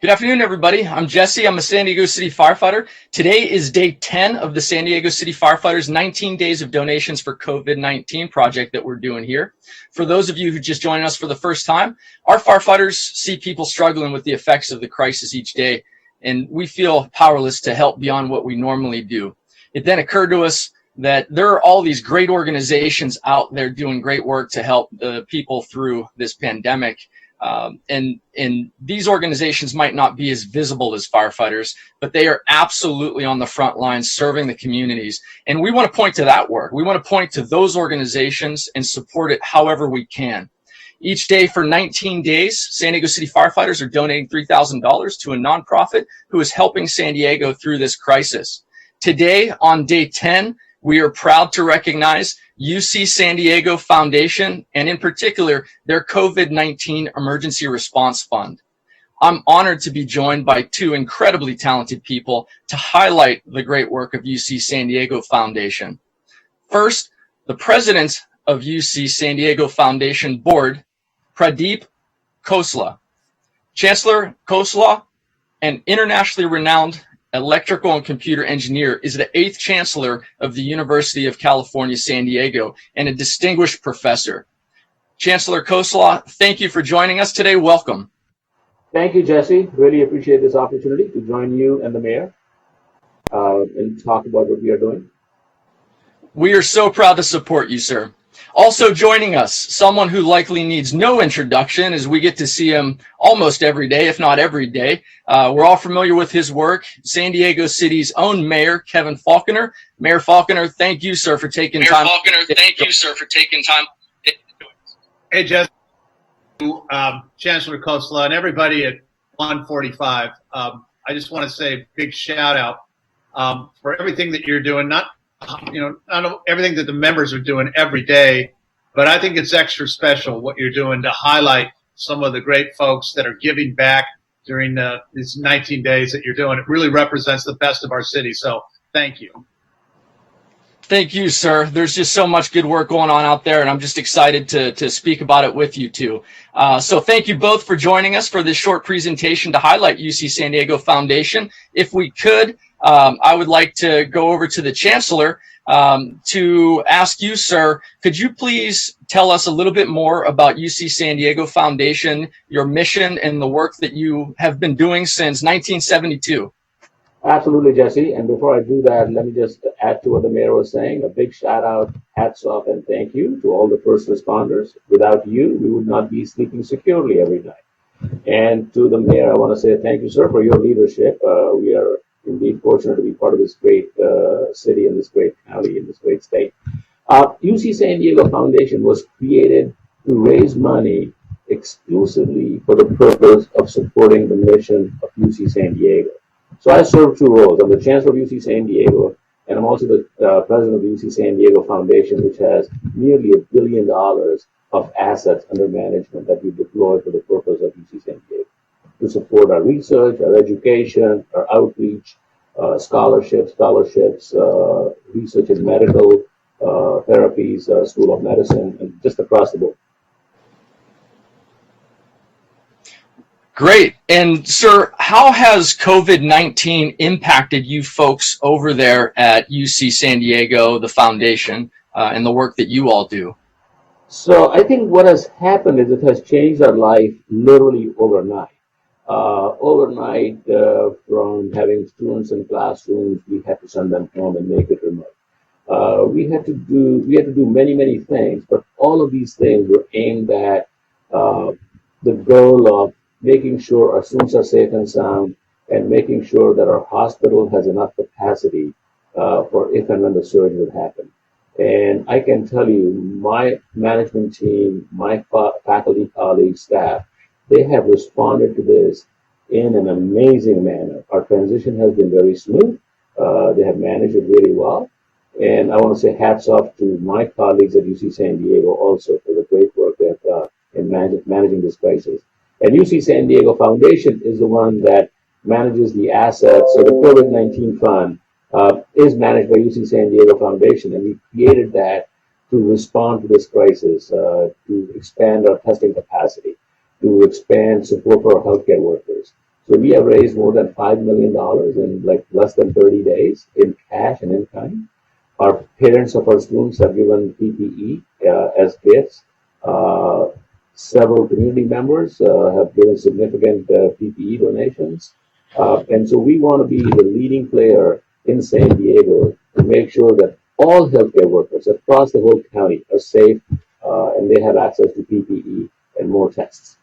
Good afternoon, everybody. I'm Jesse. I'm a San Diego City firefighter. Today is day 10 of the San Diego City Firefighters 19 Days of Donations for COVID-19 project that we're doing here. For those of you who just joined us for the first time, our firefighters see people struggling with the effects of the crisis each day, and we feel powerless to help beyond what we normally do. It then occurred to us that there are all these great organizations out there doing great work to help the people through this pandemic. And these organizations might not be as visible as firefighters, but they are absolutely on the front lines serving the communities. And we want to point to that work. We want to point to those organizations and support it however we can. Each day for 19 days, San Diego City Firefighters are donating $3,000 to a nonprofit who is helping San Diego through this crisis. Today, on day 10, we are proud to recognize UC San Diego Foundation, and in particular, their COVID-19 Emergency Response Fund. I'm honored to be joined by two incredibly talented people to highlight the great work of UC San Diego Foundation. First, the president of UC San Diego Foundation Board, Pradeep Khosla. Chancellor Khosla, an internationally renowned electrical and computer engineer, is the 8th chancellor of the University of California, San Diego, and a distinguished professor. Chancellor Khosla, thank you for joining us today. Welcome. Thank you, Jesse. Really appreciate this opportunity to join you and the mayor and talk about what we are doing. We are so proud to support you, sir. Also joining us, someone who likely needs no introduction, as we get to see him almost every day, if not every day. We're all familiar with his work. San Diego City's own mayor, Kevin Faulconer. Mayor Faulconer, thank you, sir, for taking time. Hey, Jesse, Chancellor Khosla, and everybody at 145. I just want to say a big shout out for everything that you're doing. Not everything that the members are doing every day, but I think it's extra special what you're doing to highlight some of the great folks that are giving back during these 19 days that you're doing. It really represents the best of our city. So thank you. Thank you, sir. There's just so much good work going on out there, and I'm just excited to speak about it with you too. So thank you both for joining us for this short presentation to highlight UC San Diego Foundation. If we could, I would like to go over to the Chancellor to ask you, sir, could you please tell us a little bit more about UC San Diego Foundation, your mission, and the work that you have been doing since 1972? Absolutely, Jesse. And before I do that, let me just add to what the mayor was saying. A big shout out, hats off, and thank you to all the first responders. Without you, we would not be sleeping securely every night. And to the mayor, I want to say thank you, sir, for your leadership. We are indeed fortunate to be part of this great city and this great county and this great state. UC San Diego Foundation was created to raise money exclusively for the purpose of supporting the mission of UC San Diego. So I serve two roles. I'm the chancellor of UC San Diego, and I'm also the president of the UC San Diego Foundation, which has nearly $1 billion of assets under management that we deploy for the purpose of UC San Diego to support our research, our education, our outreach, scholarships, research in medical therapies, School of Medicine, and just across the board. Great. And sir, how has COVID-19 impacted you folks over there at UC San Diego, the foundation, and the work that you all do? So I think what has happened is it has changed our life literally overnight. From having students in classrooms, we had to send them home and make it remote. We had to do many things, but all of these things were aimed at the goal of making sure our students are safe and sound, and making sure that our hospital has enough capacity for if and when the surge would happen. And I can tell you, my management team, my faculty, colleagues, staff, they have responded to this in an amazing manner. Our transition has been very smooth. They have managed it really well. And I want to say hats off to my colleagues at UC San Diego also for the great work they've done in managing this crisis. And UC San Diego Foundation is the one that manages the assets. So the COVID-19 fund is managed by UC San Diego Foundation, and we created that to respond to this crisis, to expand our testing capacity, to expand support for our healthcare workers, So we have raised more than $5 million in like less than 30 days in cash and in kind. Our parents of our students have given PPE as gifts. Several community members have given significant PPE donations. And so we want to be the leading player in San Diego to make sure that all healthcare workers across the whole county are safe and they have access to PPE and more tests.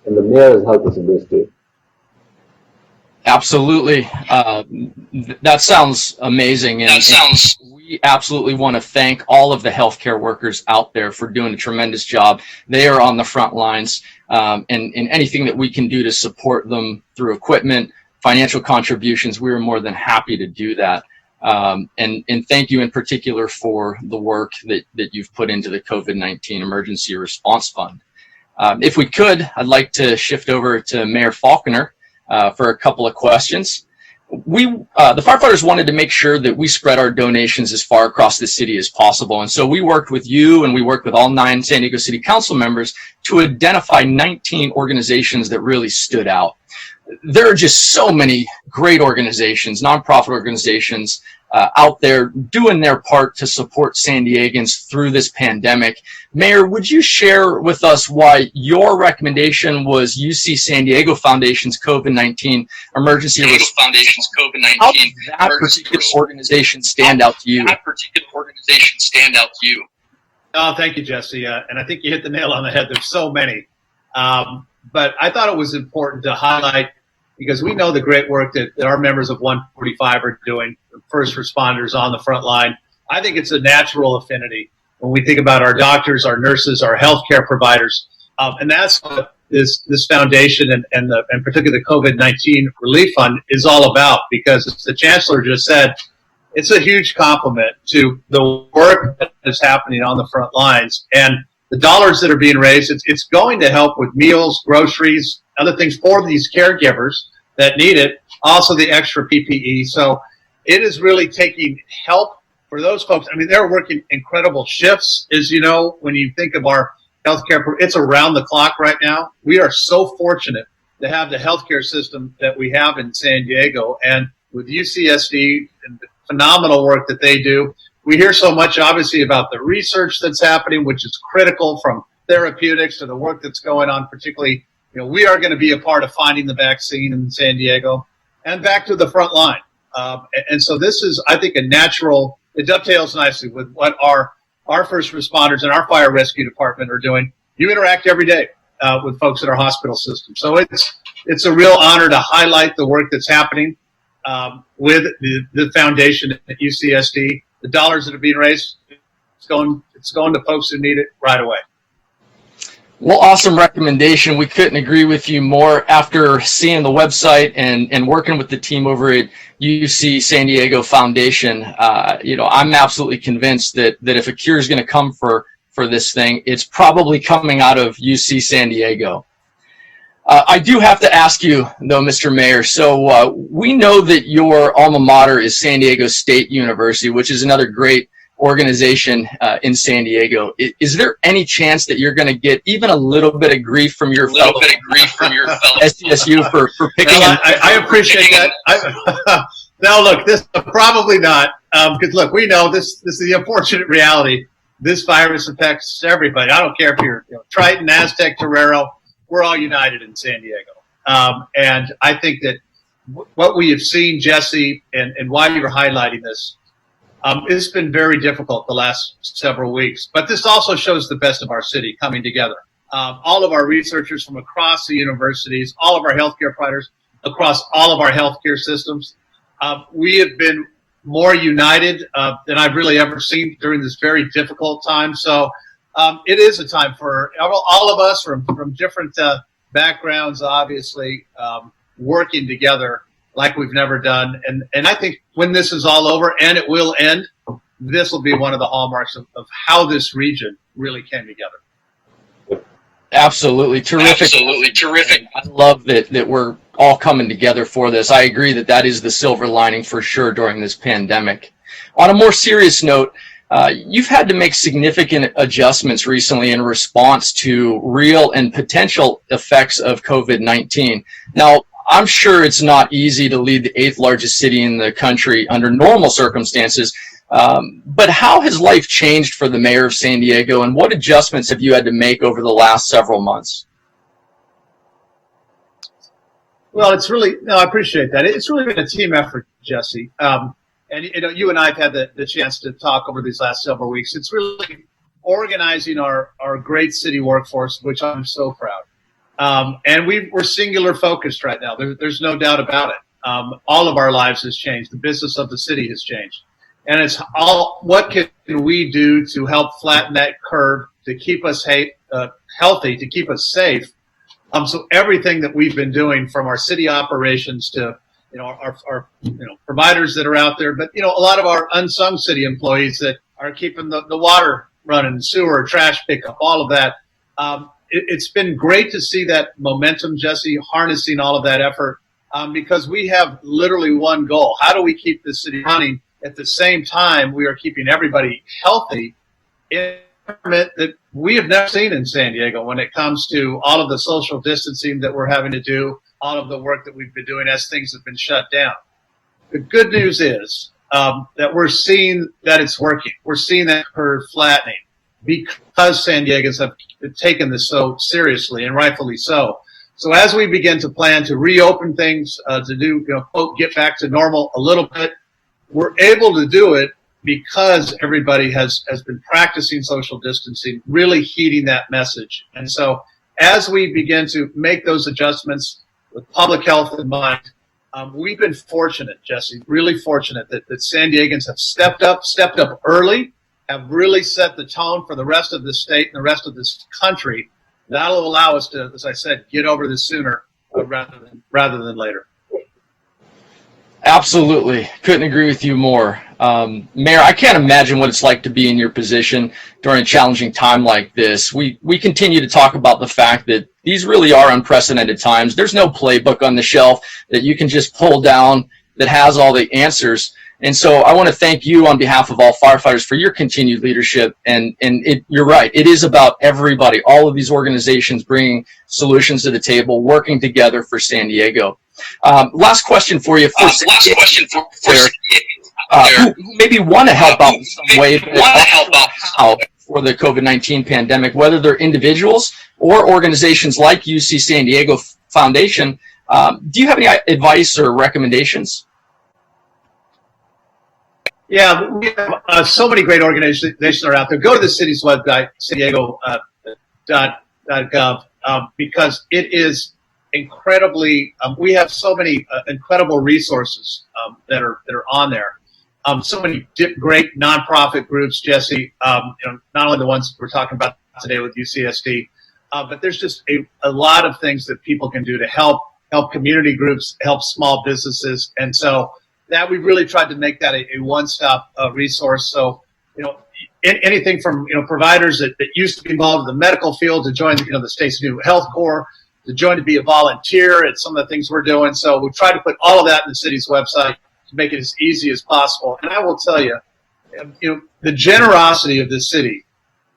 And the mayor has helped us in this too. Absolutely. That sounds amazing. And we absolutely want to thank all of the healthcare workers out there for doing a tremendous job. They are on the front lines, and anything that we can do to support them through equipment, financial contributions, we are more than happy to do that. And thank you in particular for the work that you've put into the COVID-19 Emergency Response Fund. If we could, I'd like to shift over to Mayor Faulconer for a couple of questions. The firefighters wanted to make sure that we spread our donations as far across the city as possible. And so we worked with you and we worked with all 9 San Diego City Council members to identify 19 organizations that really stood out. There are just so many great organizations, nonprofit organizations out there doing their part to support San Diegans through this pandemic. Mayor, would you share with us why your recommendation was UC San Diego Foundation's COVID-19 emergency response? How does that particular organization stand out to you? Oh, thank you, Jesse. And I think you hit the nail on the head. There's so many. But I thought it was important to highlight, because we know the great work that our members of 145 are doing, first responders on the front line. I think it's a natural affinity when we think about our doctors, our nurses, our healthcare providers. And that's what this foundation and particularly the COVID-19 Relief Fund is all about, because as the Chancellor just said, it's a huge compliment to the work that is happening on the front lines. And the dollars that are being raised, it's going to help with meals, groceries, other things for these caregivers that need it, also the extra PPE. So it is really taking help for those folks. I mean, they're working incredible shifts. As you know, when you think of our healthcare, it's around the clock right now. We are so fortunate to have the healthcare system that we have in San Diego. And with UCSD and the phenomenal work that they do, we hear so much, obviously, about the research that's happening, which is critical, from therapeutics to the work that's going on, particularly, we are going to be a part of finding the vaccine in San Diego and back to the front line. And so this is, I think, it dovetails nicely with what our first responders and our fire rescue department are doing. You interact every day with folks in our hospital system. So it's a real honor to highlight the work that's happening with the foundation at UCSD. The dollars that are being raised, it's going to folks who need it right away. Well, awesome recommendation. We couldn't agree with you more. After seeing the website and working with the team over at UC San Diego Foundation, I'm absolutely convinced that if a cure is going to come for this thing, it's probably coming out of UC San Diego. I do have to ask you, though, Mr. Mayor, so we know that your alma mater is San Diego State University, which is another great organization in San Diego. Is there any chance that you're going to get even a little bit of grief from your fellow SDSU for picking up? I appreciate that. Now, look, this probably not, because look, we know this is the unfortunate reality. This virus affects everybody. I don't care if you're Triton, Aztec, Torero. We're all united in San Diego. And I think that what we have seen, Jesse, and why you're highlighting this, it's been very difficult the last several weeks. But this also shows the best of our city coming together. All of our researchers from across the universities, all of our healthcare providers across all of our healthcare systems, we have been more united than I've really ever seen during this very difficult time. So it is a time for all of us from different backgrounds, obviously, working together like we've never done. And I think when this is all over, and it will end, this will be one of the hallmarks of how this region really came together. Absolutely terrific. I love that we're all coming together for this. I agree that is the silver lining for sure during this pandemic. On a more serious note, you've had to make significant adjustments recently in response to real and potential effects of COVID-19. Now, I'm sure it's not easy to lead the 8th largest city in the country under normal circumstances. But how has life changed for the mayor of San Diego, and what adjustments have you had to make over the last several months? Well, it's really, no, I appreciate that. It's really been a team effort, Jesse. And you and I have had the chance to talk over these last several weeks. It's really organizing our great city workforce, which I'm so proud. And we're singular focused right now. There's no doubt about it. All of our lives has changed. The business of the city has changed. And it's all, what can we do to help flatten that curve, to keep us healthy, to keep us safe? So everything that we've been doing, from our city operations to our providers that are out there, but a lot of our unsung city employees that are keeping the water running, sewer, trash pickup, all of that. It's been great to see that momentum, Jesse, harnessing all of that effort, because we have literally one goal: how do we keep this city running? At the same time, we are keeping everybody healthy in an environment that we have never seen in San Diego when it comes to all of the social distancing that we're having to do, all of the work that we've been doing as things have been shut down. The good news is that we're seeing that it's working. We're seeing that curve flattening because San Diegans have taken this so seriously, and rightfully so. So as we begin to plan to reopen things, to do, quote, get back to normal a little bit, we're able to do it because everybody has been practicing social distancing, really heeding that message. And so as we begin to make those adjustments with public health in mind, we've been fortunate, Jesse, really fortunate that San Diegans have stepped up early, have really set the tone for the rest of the state and the rest of this country. That'll allow us to, as I said, get over this sooner rather than later. Absolutely. Couldn't agree with you more. Mayor, I can't imagine what it's like to be in your position during a challenging time like this. We continue to talk about the fact that these really are unprecedented times. There's no playbook on the shelf that you can just pull down that has all the answers. And so I want to thank you on behalf of all firefighters for your continued leadership. And you're right. It is about everybody, all of these organizations bringing solutions to the table, working together for San Diego. Last question for you. Who maybe want to help out in some way for the COVID-19 pandemic, whether they're individuals or organizations like UC San Diego Foundation. Do you have any advice or recommendations? Yeah, we have so many great organizations are out there. Go to the city's website, sandiego.gov, because it is incredibly. We have so many incredible resources that are on there. So many great nonprofit groups, Jesse. Not only the ones we're talking about today with UCSD, but there's just a lot of things that people can do to help community groups, help small businesses, and so that we've really tried to make that a one-stop resource. So, anything from providers that used to be involved in the medical field to join the state's new health corps, to join to be a volunteer at some of the things we're doing. So we try to put all of that in the city's website to make it as easy as possible. And I will tell you, the generosity of the city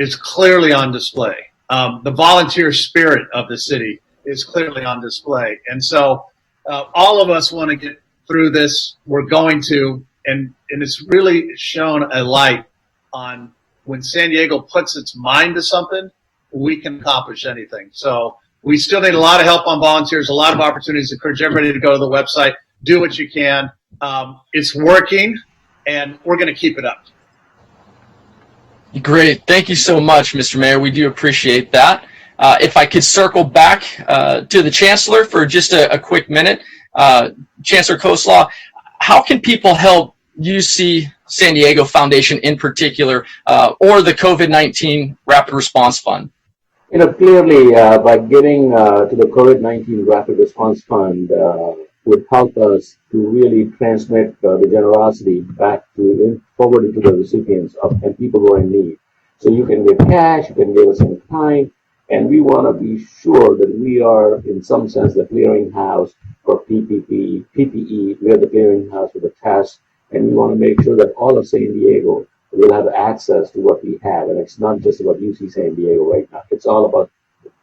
is clearly on display. The volunteer spirit of the city is clearly on display. And so all of us want to get through this. We're going to, and it's really shown a light on when San Diego puts its mind to something, we can accomplish anything. So we still need a lot of help on volunteers, a lot of opportunities. Encourage everybody to go to the website, do what you can. It's working, and we're going to keep it up. Great. Thank you so much, Mr. Mayor. We do appreciate that. If I could circle back to the Chancellor for just a quick minute. Chancellor Koslaw, how can people help UC San Diego Foundation in particular, or the COVID-19 Rapid Response Fund? Clearly, by giving to the COVID-19 Rapid Response Fund would help us to really transmit the generosity back forward into the recipients and people who are in need. So you can give cash, you can give us in kind, and we want to be sure that we are, in some sense, the clearinghouse for PPE. We are the clearinghouse for the tests, and we want to make sure that all of San Diego will have access to what we have. And it's not just about UC San Diego right now. It's all about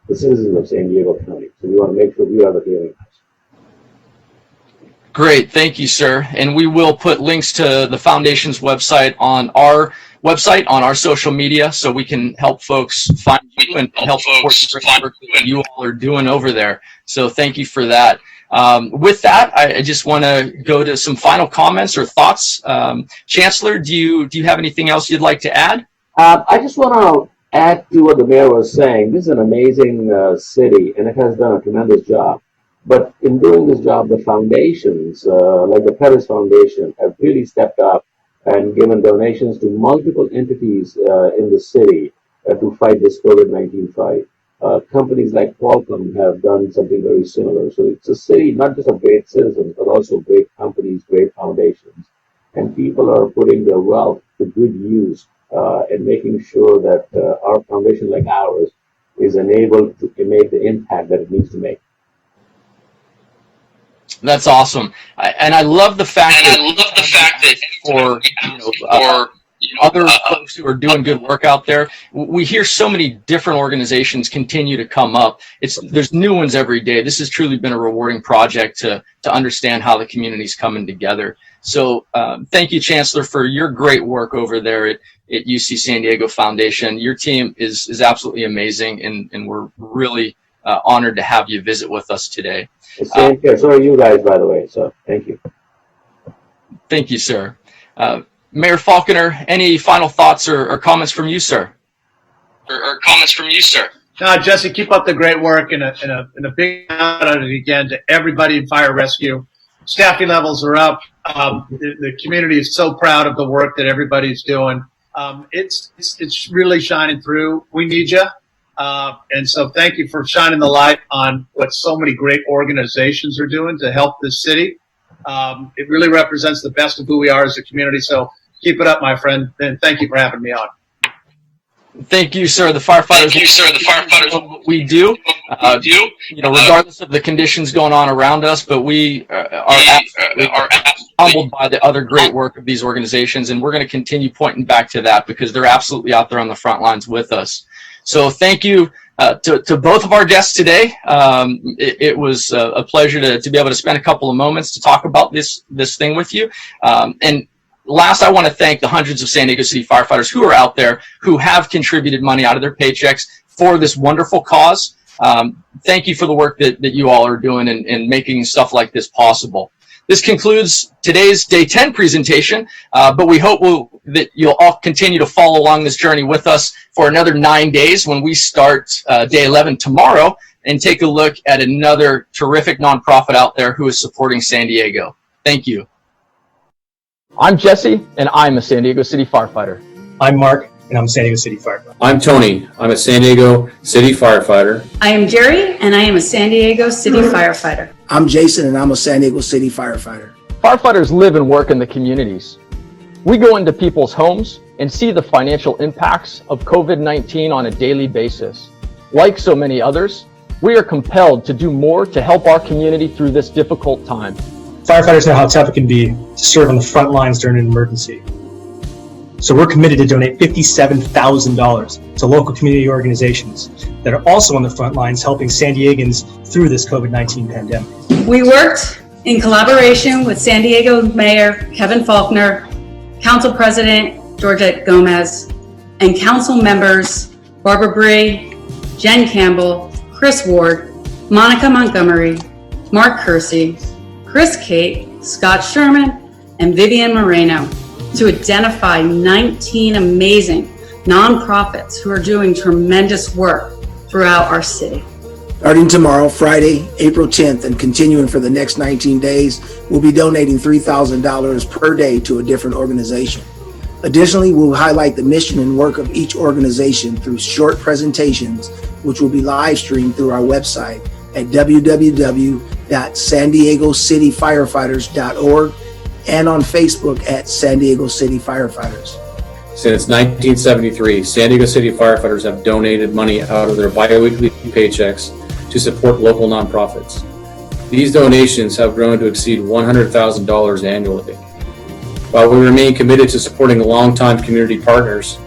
the citizens of San Diego County. So we want to make sure we are the clearinghouse. Great, thank you, sir. And we will put links to the foundation's website on our social media, so we can help folks find you and help support the work that you all are doing over there. So thank you for that. With that, I just want to go to some final comments or thoughts. Chancellor, do you have anything else you'd like to add? I just want to add to what the mayor was saying. This is an amazing city, and it has done a tremendous job. But in doing this job, the foundations, like the Pettis Foundation, have really stepped up and given donations to multiple entities in the city to fight this COVID-19 fight. Companies like Qualcomm have done something very similar. So it's a city not just of great citizens, but also great companies, great foundations. And people are putting their wealth to good use and making sure that our foundation like ours is enabled to make the impact that it needs to make. That's awesome, and I love the fact that for other folks who are doing good work out there, we hear so many different organizations continue to come up. There's new ones every day. This has truly been a rewarding project to understand how the community's coming together. So thank you, Chancellor, for your great work over there at UC San Diego Foundation. Your team is absolutely amazing, and we're really honored to have you visit with us today. Same here. So are you guys, by the way. So thank you. Thank you, sir. Mayor Falconer, any final thoughts or comments from you, sir? No, Jesse, keep up the great work, and a big shout out again to everybody in fire rescue. Staffing levels are up. The community is so proud of the work that everybody's doing. It's really shining through. We need you. And so thank you for shining the light on what so many great organizations are doing to help this city. It really represents the best of who we are as a community. So keep it up, my friend. And thank you for having me on. Thank you, sir. The firefighters know what we do. Regardless of the conditions going on around us, but we are humbled by the other great work of these organizations, and we're going to continue pointing back to that because they're absolutely out there on the front lines with us. So thank you to both of our guests today. It was a pleasure to be able to spend a couple of moments to talk about this thing with you. And last, I want to thank the hundreds of San Diego City firefighters who are out there who have contributed money out of their paychecks for this wonderful cause. Thank you for the work that you all are doing and making stuff like this possible. This concludes today's Day 10 presentation, but we hope that you'll all continue to follow along this journey with us for another 9 days when we start Day 11 tomorrow and take a look at another terrific nonprofit out there who is supporting San Diego. Thank you. I'm Jesse, and I'm a San Diego City firefighter. I'm Mark, and I'm a San Diego City firefighter. I'm Tony. I'm a San Diego City firefighter. I am Jerry, and I am a San Diego City firefighter. I'm Jason, and I'm a San Diego City firefighter. Firefighters live and work in the communities. We go into people's homes and see the financial impacts of COVID-19 on a daily basis. Like so many others, we are compelled to do more to help our community through this difficult time. Firefighters know how tough it can be to serve on the front lines during an emergency. So we're committed to donate $57,000 to local community organizations that are also on the front lines helping San Diegans through this COVID-19 pandemic. We worked in collaboration with San Diego Mayor Kevin Faulconer, Council President Georgette Gomez, and council members Barbara Bree, Jen Campbell, Chris Ward, Monica Montgomery, Mark Kersey, Chris Kate, Scott Sherman, and Vivian Moreno to identify 19 amazing nonprofits who are doing tremendous work throughout our city. Starting tomorrow, Friday, April 10th, and continuing for the next 19 days, we'll be donating $3,000 per day to a different organization. Additionally, we'll highlight the mission and work of each organization through short presentations, which will be live streamed through our website at www.sandiegocityfirefighters.org and on Facebook at San Diego City Firefighters. Since 1973, San Diego City firefighters have donated money out of their biweekly paychecks to support local nonprofits. These donations have grown to exceed $100,000 annually. While we remain committed to supporting longtime community partners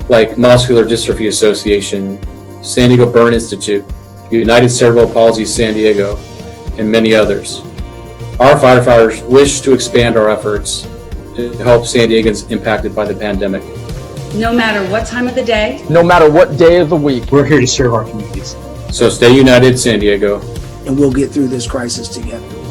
like Muscular Dystrophy Association, San Diego Burn Institute, United Cerebral Palsy San Diego, and many others, Our firefighters wish to expand our efforts to help San Diegans impacted by the pandemic. No matter what time of the day, No matter what day of the week, We're here to serve our communities. So stay united, San Diego. And we'll get through this crisis together.